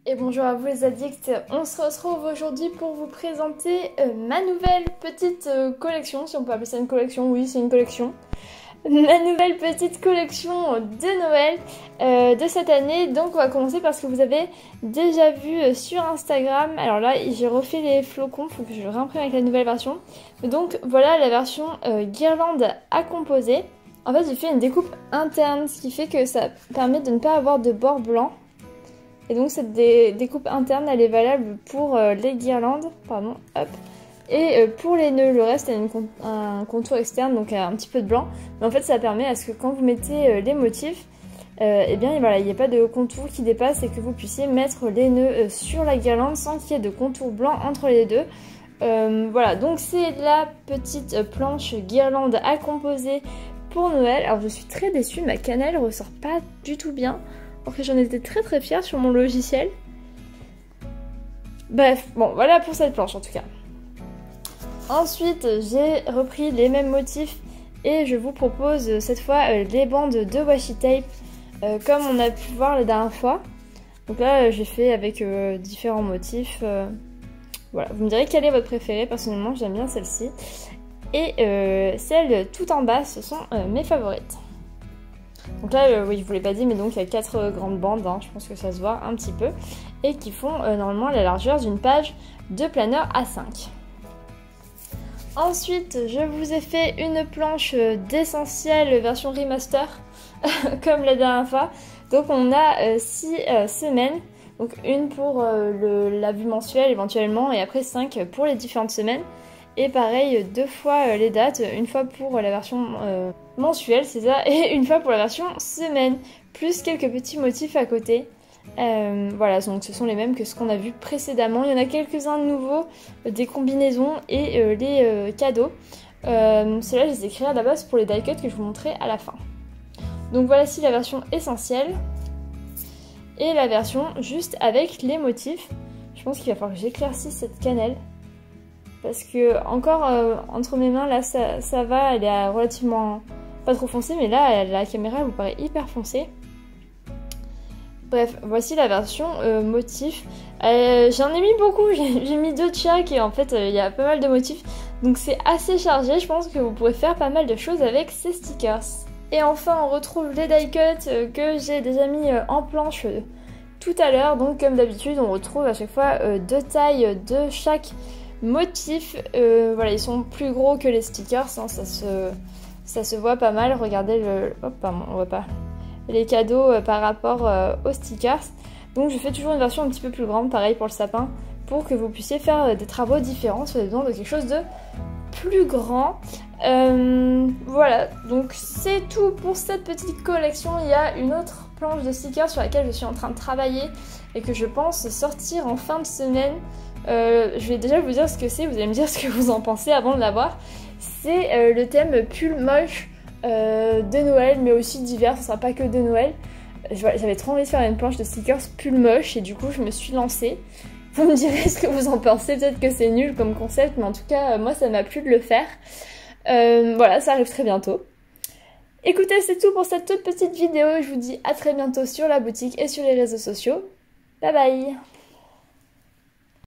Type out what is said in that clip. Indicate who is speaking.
Speaker 1: Et bonjour à vous les addicts, on se retrouve aujourd'hui pour vous présenter ma nouvelle petite collection, si on peut appeler ça une collection, oui c'est une collection. Ma nouvelle petite collection de Noël de cette année. Donc on va commencer par ce que vous avez déjà vu sur Instagram. Alors là j'ai refait les flocons, faut que je le réimprime avec la nouvelle version. Donc voilà la version guirlande à composer. En fait j'ai fait une découpe interne, ce qui fait que ça permet de ne pas avoir de bord blanc. Et donc cette découpe interne elle est valable pour les guirlandes, pardon, hop. Et pour les nœuds, le reste a un contour externe, donc un petit peu de blanc. Mais en fait ça permet à ce que quand vous mettez les motifs, eh bien voilà, il n'y ait pas de contour qui dépasse et que vous puissiez mettre les nœuds sur la guirlande sans qu'il y ait de contour blanc entre les deux. Voilà, donc c'est la petite planche guirlande à composer pour Noël. Alors je suis très déçue, ma cannelle ressort pas du tout bien. Alors que j'en étais très fière sur mon logiciel. Bref, bon voilà pour cette planche en tout cas. Ensuite j'ai repris les mêmes motifs et je vous propose cette fois les bandes de washi tape comme on a pu voir la dernière fois. Donc là j'ai fait avec différents motifs. Voilà, vous me direz quelle est votre préférée. Personnellement j'aime bien celle-ci. Et celles tout en bas ce sont mes favorites. Donc là, oui, je vous l'ai pas dit, mais donc il y a 4 grandes bandes, hein, je pense que ça se voit un petit peu, et qui font normalement la largeur d'une page de planeur A5. Ensuite, je vous ai fait une planche d'essentiel version remaster, comme la dernière fois. Donc on a 6 semaines, donc une pour la vue mensuelle éventuellement, et après 5 pour les différentes semaines. Et pareil, 2 fois les dates, une fois pour la version mensuelle, c'est ça, et une fois pour la version semaine, plus quelques petits motifs à côté. Voilà, donc ce sont les mêmes que ce qu'on a vu précédemment. Il y en a quelques-uns de nouveaux, des combinaisons et les cadeaux. Ceux-là, je les ai créés à la base pour les die cuts que je vous montrerai à la fin. Donc voilà ici la version essentielle et la version juste avec les motifs. Je pense qu'il va falloir que j'éclaircisse cette cannelle. Parce que encore entre mes mains là ça va, elle est relativement pas trop foncée, mais là la caméra vous paraît hyper foncée. Bref, voici la version motif. J'en ai mis beaucoup, j'ai mis 2 de chaque et en fait il y a pas mal de motifs. Donc c'est assez chargé, je pense que vous pourrez faire pas mal de choses avec ces stickers. Et enfin on retrouve les die cuts que j'ai déjà mis en planche tout à l'heure. Donc comme d'habitude on retrouve à chaque fois 2 tailles de chaque motifs, voilà, ils sont plus gros que les stickers, hein, ça se voit pas mal. Regardez le... Hop, pardon, on voit pas. Les cadeaux par rapport aux stickers. Donc je fais toujours une version un petit peu plus grande, pareil pour le sapin, pour que vous puissiez faire des travaux différents si vous avez besoin de quelque chose de plus grand. Voilà, donc c'est tout pour cette petite collection. Il y a une autre planche de stickers sur laquelle je suis en train de travailler et que je pense sortir en fin de semaine. Je vais déjà vous dire ce que c'est, vous allez me dire ce que vous en pensez avant de la voir. C'est le thème pull moche de Noël, mais aussi d'hiver, ce sera pas que de Noël. J'avais trop envie de faire une planche de stickers pull moche et du coup je me suis lancée. Vous me direz ce que vous en pensez, peut-être que c'est nul comme concept, mais en tout cas moi ça m'a plu de le faire. Voilà, ça arrive très bientôt. Écoutez, c'est tout pour cette toute petite vidéo, je vous dis à très bientôt sur la boutique et sur les réseaux sociaux. Bye bye!